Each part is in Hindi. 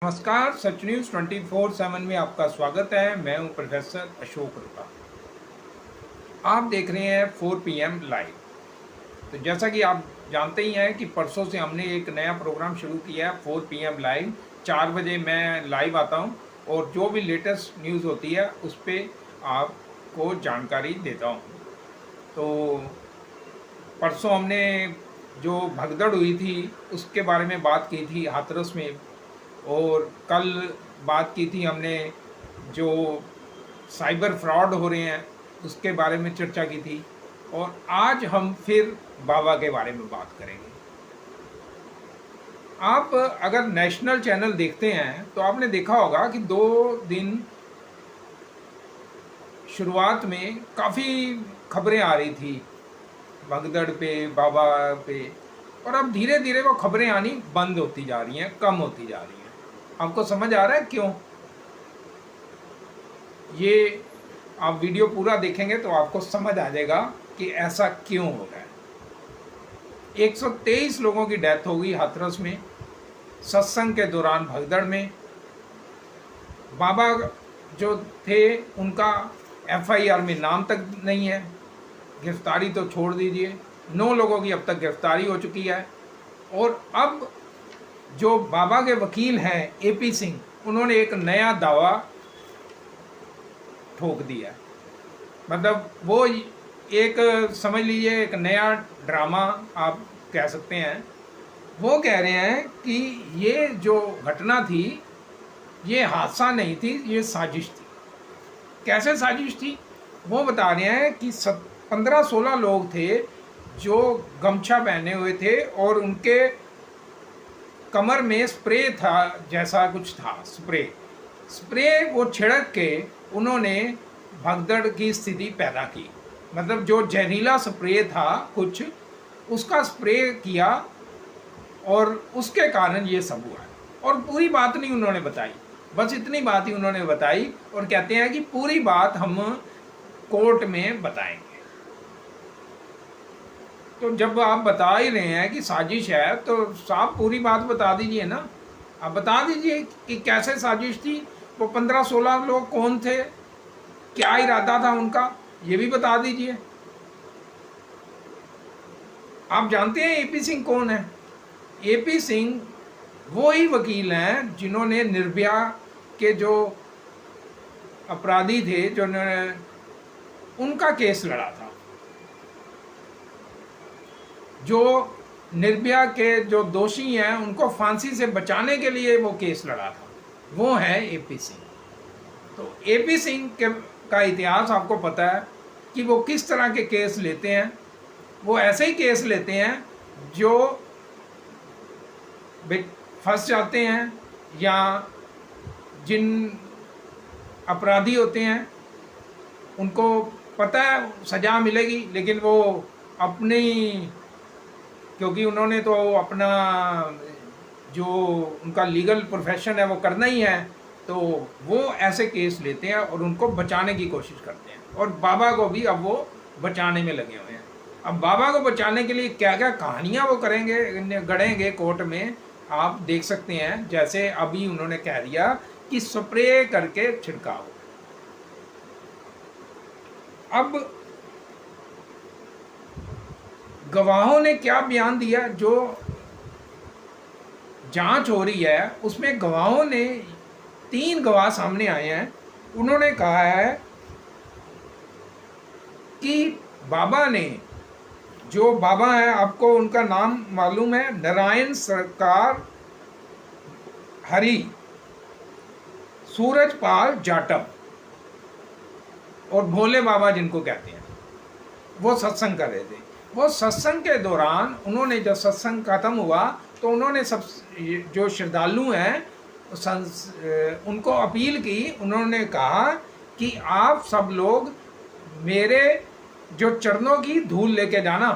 नमस्कार, सच न्यूज़ 24/7 में आपका स्वागत है। मैं हूं प्रोफेसर अशोक रुपा। आप देख रहे हैं 4 PM लाइव। तो जैसा कि आप जानते ही हैं कि परसों से हमने एक नया प्रोग्राम शुरू किया है 4 PM लाइव। 4 बजे मैं लाइव आता हूं और जो भी लेटेस्ट न्यूज़ होती है उस पर आपको जानकारी देता हूं। तो परसों हमने जो भगदड़ हुई थी उसके बारे में बात की थी हाथरस में, और कल बात की थी हमने जो साइबर फ्रॉड हो रहे हैं उसके बारे में चर्चा की थी, और आज हम फिर बाबा के बारे में बात करेंगे। आप अगर नेशनल चैनल देखते हैं तो आपने देखा होगा कि 2 दिन शुरुआत में काफ़ी खबरें आ रही थी भगदड़ पे, बाबा पे, और अब धीरे धीरे वो खबरें आनी बंद होती जा रही हैं, कम होती जा रही हैं। आपको समझ आ रहा है क्यों? ये आप वीडियो पूरा देखेंगे तो आपको समझ आ जाएगा कि ऐसा क्यों हो रहा है। 123 लोगों की डेथ हो गई हाथरस में सत्संग के दौरान भगदड़ में। बाबा जो थे उनका FIR में नाम तक नहीं है, गिरफ्तारी तो छोड़ दीजिए, 9 लोगों की अब तक गिरफ्तारी हो चुकी है। और अब जो बाबा के वकील हैं AP सिंह, उन्होंने एक नया दावा ठोक दिया। मतलब वो एक समझ लीजिए एक नया ड्रामा आप कह सकते हैं। वो कह रहे हैं कि ये जो घटना थी ये हादसा नहीं थी, ये साजिश थी। कैसे साजिश थी? वो बता रहे हैं कि 15-16 लोग थे जो गमछा पहने हुए थे और उनके कमर में स्प्रे था, जैसा कुछ था, स्प्रे वो छिड़क के उन्होंने भगदड़ की स्थिति पैदा की। मतलब जो जहरीला स्प्रे था कुछ, उसका स्प्रे किया और उसके कारण ये सब हुआ। और पूरी बात नहीं उन्होंने बताई, बस इतनी बात ही उन्होंने बताई, और कहते हैं कि पूरी बात हम कोर्ट में बताएंगे। तो जब आप बता ही रहे हैं कि साजिश है तो साफ पूरी बात बता दीजिए ना। आप बता दीजिए कि कैसे साजिश थी, वो 15-16 लोग कौन थे, क्या इरादा था उनका, ये भी बता दीजिए। आप जानते हैं AP सिंह कौन है? AP सिंह वो ही वकील हैं जिन्होंने निर्भया के जो अपराधी थे, जो उनका केस लड़ा था। जो निर्भया के जो दोषी हैं उनको फांसी से बचाने के लिए वो केस लड़ा था, वो है AP सिंह। तो AP सिंह का इतिहास आपको पता है कि वो किस तरह के केस लेते हैं। वो ऐसे ही केस लेते हैं जो फंस जाते हैं, या जिन अपराधी होते हैं उनको पता है सज़ा मिलेगी, लेकिन वो अपनी, क्योंकि उन्होंने तो अपना जो उनका लीगल प्रोफेशन है वो करना ही है, तो वो ऐसे केस लेते हैं और उनको बचाने की कोशिश करते हैं। और बाबा को भी अब वो बचाने में लगे हुए हैं। अब बाबा को बचाने के लिए क्या क्या कहानियाँ वो करेंगे, गढ़ेंगे कोर्ट में, आप देख सकते हैं। जैसे अभी उन्होंने कह दिया कि स्प्रे करके छिड़काव। अब गवाहों ने क्या बयान दिया? जो जांच हो रही है उसमें गवाहों ने 3 गवाह सामने आए हैं। उन्होंने कहा है कि बाबा ने, जो बाबा है, आपको उनका नाम मालूम है, नारायण सरकार हरि सूरजपाल जाटव, और भोले बाबा जिनको कहते हैं, वो सत्संग कर रहे थे। वो सत्संग के दौरान उन्होंने, जब सत्संग खत्म हुआ तो उन्होंने सब जो श्रद्धालु हैं उनको अपील की। उन्होंने कहा कि आप सब लोग मेरे जो चरणों की धूल लेके जाना।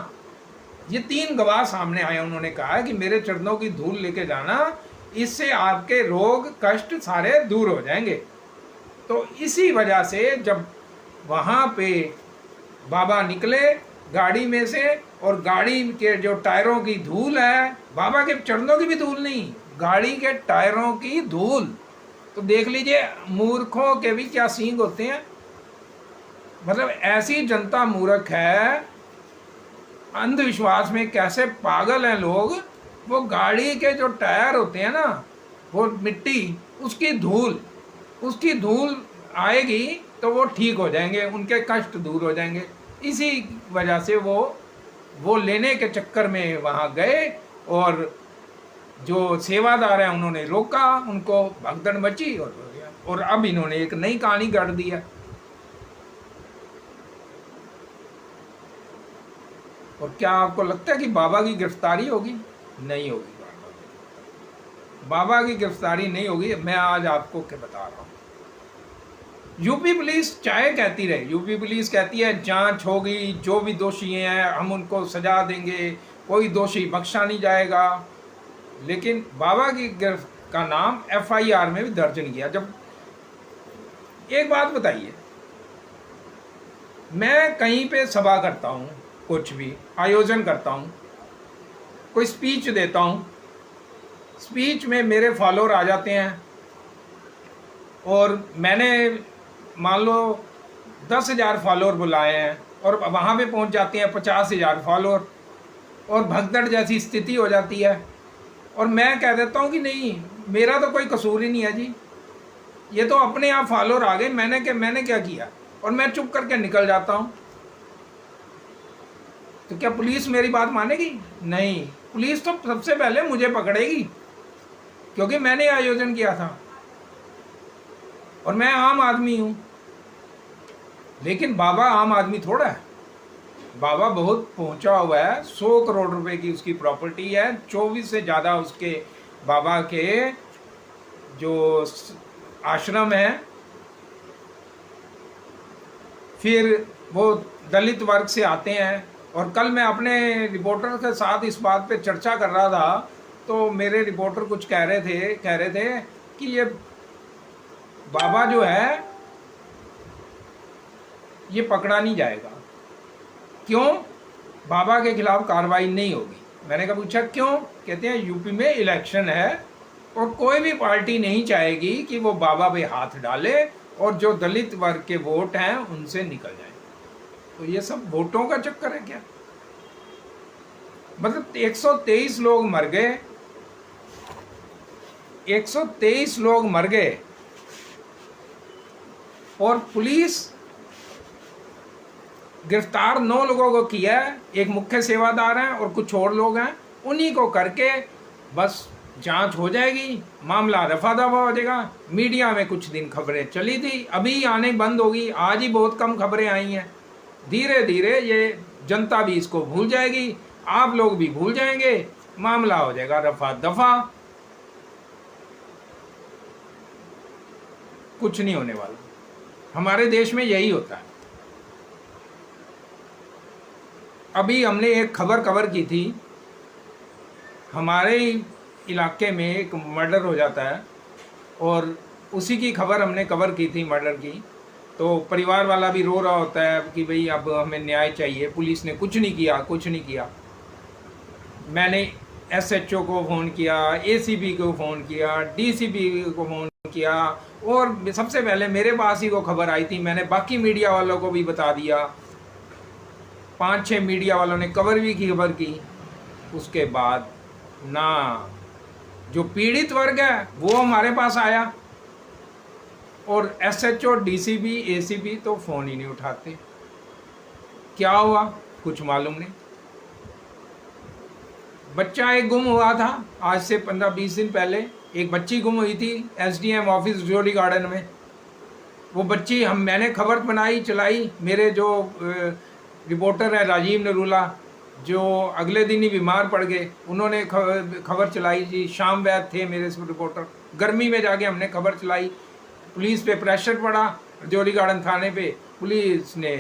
ये 3 गवाह सामने आए, उन्होंने कहा कि मेरे चरणों की धूल लेके जाना, इससे आपके रोग कष्ट सारे दूर हो जाएंगे। तो इसी वजह से जब वहाँ पे बाबा निकले गाड़ी में से, और गाड़ी के जो टायरों की धूल है, बाबा के चरणों की भी धूल नहीं, गाड़ी के टायरों की धूल। तो देख लीजिए मूर्खों के भी क्या सींग होते हैं। मतलब ऐसी जनता मूर्ख है, अंधविश्वास में कैसे पागल हैं लोग। वो गाड़ी के जो टायर होते हैं ना, वो मिट्टी, उसकी धूल आएगी तो वो ठीक हो जाएंगे, उनके कष्ट दूर हो जाएंगे। इसी वजह से वो लेने के चक्कर में वहाँ गए और जो सेवादार हैं उन्होंने रोका, उनको भगदड़ मची और हो गया। और अब इन्होंने एक नई कहानी गढ़ दी है। और क्या आपको लगता है कि बाबा की गिरफ्तारी होगी? नहीं होगी। बाबा की गिरफ्तारी नहीं होगी। मैं आज आपको क्या बता रहा हूँ। यूपी पुलिस चाहे कहती रहे, यूपी पुलिस कहती है जांच होगी, जो भी दोषी हैं हम उनको सजा देंगे, कोई दोषी बख्शा नहीं जाएगा। लेकिन बाबा की गिरफ्त का नाम एफआईआर में भी दर्ज नहीं किया। जब एक बात बताइए, मैं कहीं पे सभा करता हूँ, कुछ भी आयोजन करता हूँ, कोई स्पीच देता हूँ, स्पीच में मेरे फॉलोअर आ जाते हैं और मैंने मान लो 10,000 फॉलोअर बुलाए हैं और वहाँ पे पहुँच जाते हैं 50,000 फॉलोअर और भगदड़ जैसी स्थिति हो जाती है। और मैं कह देता हूँ कि नहीं, मेरा तो कोई कसूर ही नहीं है जी, ये तो अपने आप फॉलोअर आ गए, मैंने क्या किया, और मैं चुप करके निकल जाता हूँ। तो क्या पुलिस मेरी बात मानेगी? नहीं, पुलिस तो सबसे पहले मुझे पकड़ेगी क्योंकि मैंने आयोजन किया था और मैं आम आदमी हूँ। लेकिन बाबा आम आदमी थोड़ा है। बाबा बहुत पहुंचा हुआ है, 100 करोड़ रुपए की उसकी प्रॉपर्टी है, 24 से ज़्यादा उसके बाबा के जो आश्रम है। फिर वो दलित वर्ग से आते हैं। और कल मैं अपने रिपोर्टर के साथ इस बात पे चर्चा कर रहा था, तो मेरे रिपोर्टर कुछ कह रहे थे कि ये बाबा जो है ये पकड़ा नहीं जाएगा। क्यों? बाबा के खिलाफ कार्रवाई नहीं होगी। मैंने कहा पूछा क्यों? कहते हैं यूपी में इलेक्शन है और कोई भी पार्टी नहीं चाहेगी कि वो बाबा पे हाथ डाले और जो दलित वर्ग के वोट हैं उनसे निकल जाए। तो ये सब वोटों का चक्कर है क्या? मतलब 123 लोग मर गए, 123 लोग मर गए और पुलिस गिरफ्तार 9 लोगों को किया है। एक मुख्य सेवादार हैं और कुछ और लोग हैं, उन्हीं को करके बस जांच हो जाएगी, मामला रफा दफा हो जाएगा। मीडिया में कुछ दिन खबरें चली थी, अभी आने बंद होगी। आज ही बहुत कम खबरें आई हैं। धीरे धीरे ये जनता भी इसको भूल जाएगी, आप लोग भी भूल जाएंगे, मामला हो जाएगा रफा दफा। कुछ नहीं होने वाला। हमारे देश में यही होता है। अभी हमने एक खबर कवर की थी, हमारे इलाके में एक मर्डर हो जाता है और उसी की खबर हमने कवर की थी, मर्डर की। तो परिवार वाला भी रो रहा होता है कि भाई अब हमें न्याय चाहिए, पुलिस ने कुछ नहीं किया। मैंने एसएचओ को फ़ोन किया, एसीपी को फ़ोन किया, डीसीपी को फ़ोन किया और सबसे पहले मेरे पास ही वो खबर आई थी। मैंने बाकी मीडिया वालों को भी बता दिया, 5-6 मीडिया वालों ने कवर भी की खबर की। उसके बाद ना जो पीड़ित वर्ग है वो हमारे पास आया और एसएचओ, डीसीपी, एसीपी तो फ़ोन ही नहीं उठाते। क्या हुआ कुछ मालूम नहीं। बच्चा एक गुम हुआ था, आज से 15-20 दिन पहले एक बच्ची गुम हुई थी एसडीएम ऑफिस जोड़ी गार्डन में। वो बच्ची मैंने खबर बनाई, चलाई। मेरे जो रिपोर्टर है राजीव नरूला, जो अगले दिन ही बीमार पड़ गए, उन्होंने खबर चलाई जी। श्याम वैद थे मेरे रिपोर्टर, गर्मी में जाके हमने खबर चलाई। पुलिस पे प्रेशर पड़ा, जोड़ी गार्डन थाने पे, पुलिस ने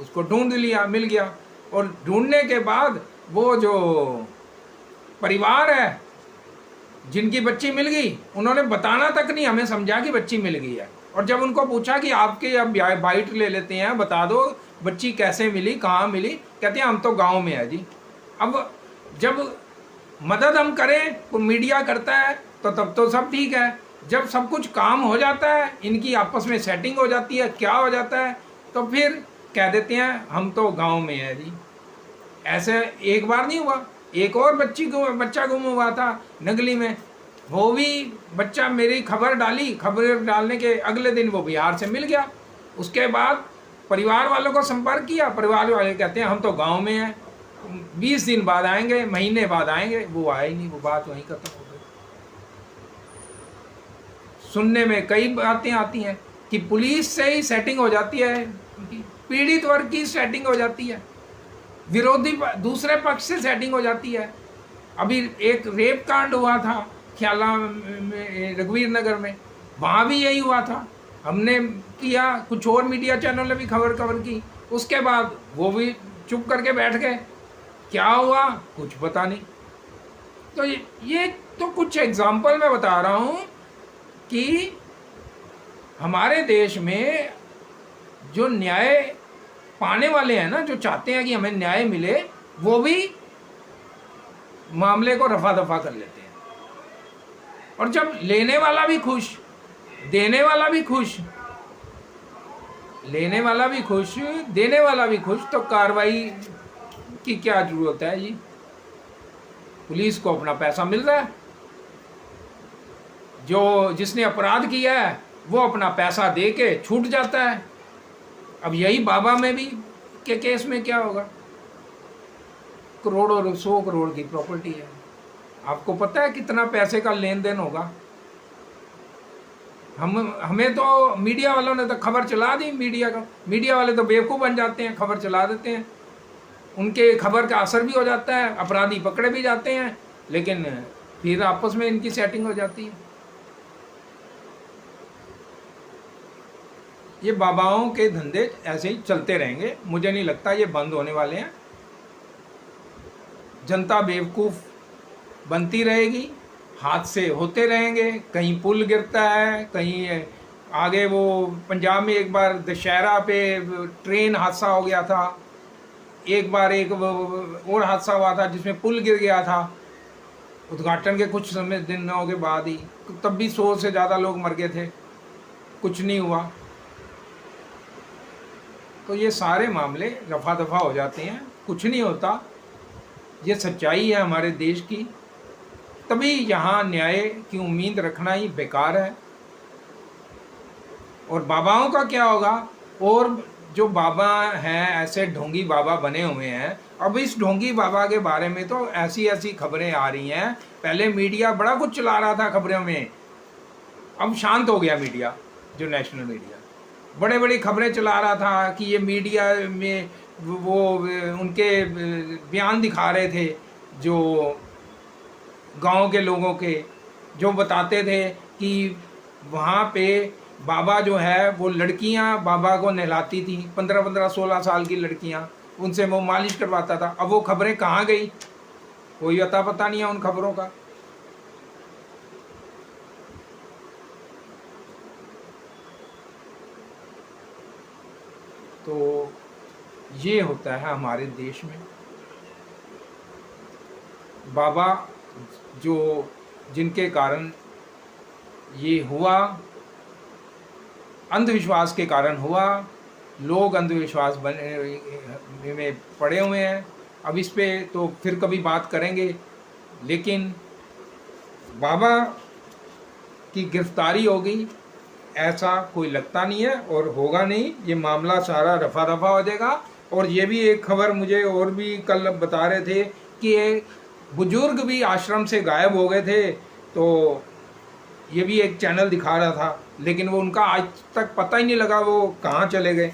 उसको ढूंढ लिया, मिल गया। और ढूंढने के बाद वो जो परिवार है जिनकी बच्ची मिल गई, उन्होंने बताना तक नहीं हमें समझा कि बच्ची मिल गई है। और जब उनको पूछा कि आपके अब बाइट ले लेते हैं, बता दो बच्ची कैसे मिली, कहाँ मिली, कहते हैं हम तो गांव में है जी। अब जब मदद हम करें तो मीडिया करता है तो तब तो सब ठीक है। जब सब कुछ काम हो जाता है, इनकी आपस में सेटिंग हो जाती है, क्या हो जाता है, तो फिर कह देते हैं हम तो गांव में हैं जी। ऐसे एक बार नहीं हुआ, एक और बच्चा गुम हुआ था नगली में। वो भी बच्चा, मेरी खबर डाली, खबर डालने के अगले दिन वो बिहार से मिल गया। उसके बाद परिवार वालों को संपर्क किया, परिवार वाले कहते हैं हम तो गांव में हैं, 20 दिन बाद आएंगे, महीने बाद आएंगे। वो आए ही नहीं, वो बात वहीं खत्म हो गई। सुनने में कई बातें आती हैं कि पुलिस से ही सेटिंग हो जाती है, पीड़ित वर्ग की सेटिंग हो जाती है, विरोधी दूसरे पक्ष से सेटिंग हो जाती है। अभी एक रेप कांड हुआ था ख्याला में, रघुवीर नगर में, वहाँ भी यही हुआ था। हमने किया, कुछ और मीडिया चैनल ने भी खबर की, उसके बाद वो भी चुप करके बैठ गए। क्या हुआ कुछ पता नहीं। तो ये तो कुछ एग्जाम्पल मैं बता रहा हूँ कि हमारे देश में जो न्याय पाने वाले हैं ना, जो चाहते हैं कि हमें न्याय मिले, वो भी मामले को रफा दफा कर लेते हैं। और जब लेने वाला भी खुश, देने वाला भी खुश, लेने वाला भी खुश, देने वाला भी खुश, तो कार्रवाई की क्या जरूरत है जी। पुलिस को अपना पैसा मिल रहा है, जो जिसने अपराध किया है वो अपना पैसा दे के छूट जाता है। अब यही बाबा में भी के केस में क्या होगा, करोड़ों 100 करोड़ की प्रॉपर्टी है। आपको पता है कितना पैसे का लेन देन होगा। हमें तो मीडिया वालों ने तो खबर चला दी, मीडिया वाले तो बेवकूफ़ बन जाते हैं, खबर चला देते हैं, उनके खबर का असर भी हो जाता है, अपराधी पकड़े भी जाते हैं, लेकिन फिर आपस में इनकी सेटिंग हो जाती है। ये बाबाओं के धंधे ऐसे ही चलते रहेंगे, मुझे नहीं लगता ये बंद होने वाले हैं। जनता बेवकूफ़ बनती रहेगी, हादसे होते रहेंगे, कहीं पुल गिरता है, कहीं आगे वो पंजाब में एक बार दशहरा पे ट्रेन हादसा हो गया था, एक बार एक और हादसा हुआ था जिसमें पुल गिर गया था उद्घाटन के कुछ दिनों के बाद ही, तब भी 100 से ज़्यादा लोग मर गए थे, कुछ नहीं हुआ। तो ये सारे मामले रफा दफा हो जाते हैं, कुछ नहीं होता। ये सच्चाई है हमारे देश की, तभी यहाँ न्याय की उम्मीद रखना ही बेकार है। और बाबाओं का क्या होगा, और जो बाबा हैं ऐसे ढोंगी बाबा बने हुए हैं। अब इस ढोंगी बाबा के बारे में तो ऐसी ऐसी खबरें आ रही हैं, पहले मीडिया बड़ा कुछ चला रहा था खबरों में, अब शांत हो गया मीडिया, जो नेशनल मीडिया बड़े बड़ी खबरें चला रहा था कि ये मीडिया में वो उनके बयान दिखा रहे थे जो गांव के लोगों के, जो बताते थे कि वहाँ पे बाबा जो है वो लड़कियाँ बाबा को नहलाती थी, 15-15, 16 साल की लड़कियाँ, उनसे वो मालिश करवाता था। अब वो खबरें कहाँ गई, कोई अता पता नहीं है उन खबरों का। तो ये होता है हमारे देश में। बाबा जो जिनके कारण ये हुआ, अंधविश्वास के कारण हुआ, लोग अंधविश्वास में पड़े हुए हैं। अब इस पे तो फिर कभी बात करेंगे, लेकिन बाबा की गिरफ्तारी होगी ऐसा कोई लगता नहीं है और होगा नहीं। ये मामला सारा रफा दफा हो जाएगा। और ये भी एक खबर मुझे और भी कल बता रहे थे कि एक बुजुर्ग भी आश्रम से गायब हो गए थे, तो ये भी एक चैनल दिखा रहा था, लेकिन वो उनका आज तक पता ही नहीं लगा वो कहाँ चले गए।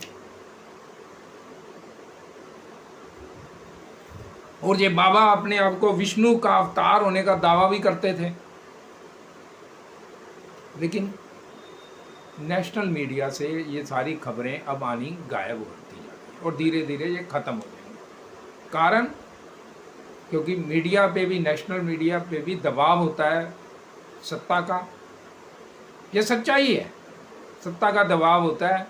और ये बाबा अपने आप को विष्णु का अवतार होने का दावा भी करते थे, लेकिन नेशनल मीडिया से ये सारी खबरें अब आनी गायब होती जा रही और धीरे धीरे ये ख़त्म हो जाएंगी। कारण क्योंकि मीडिया पे भी, नेशनल मीडिया पे भी दबाव होता है सत्ता का। ये सच्चाई है, सत्ता का दबाव होता है।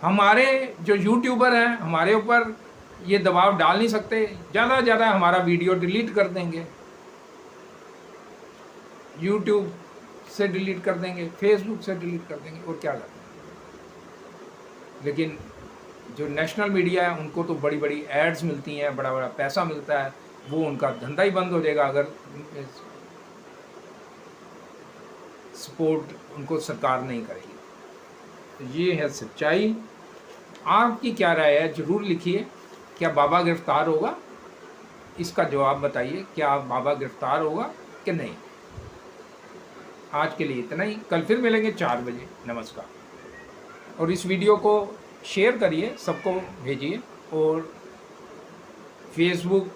हमारे जो यूट्यूबर हैं हमारे ऊपर ये दबाव डाल नहीं सकते, ज़्यादा से ज़्यादा हमारा वीडियो डिलीट कर देंगे। यूट्यूब से डिलीट कर देंगे, फेसबुक से डिलीट कर देंगे, और क्या करते हैं। लेकिन जो नेशनल मीडिया है उनको तो बड़ी बड़ी एड्स मिलती हैं, बड़ा बड़ा पैसा मिलता है, वो उनका धंधा ही बंद हो जाएगा अगर सपोर्ट उनको सरकार नहीं करेगी। तो ये है सच्चाई। आपकी क्या राय है ज़रूर लिखिए। क्या बाबा गिरफ्तार होगा, इसका जवाब बताइए, क्या बाबा गिरफ्तार होगा कि नहीं। आज के लिए इतना ही, कल फिर मिलेंगे 4 बजे। नमस्कार। और इस वीडियो को शेयर करिए, सबको भेजिए, और फेसबुक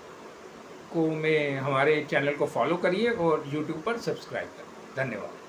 को में हमारे चैनल को फॉलो करिए और यूट्यूब पर सब्सक्राइब करिए। धन्यवाद।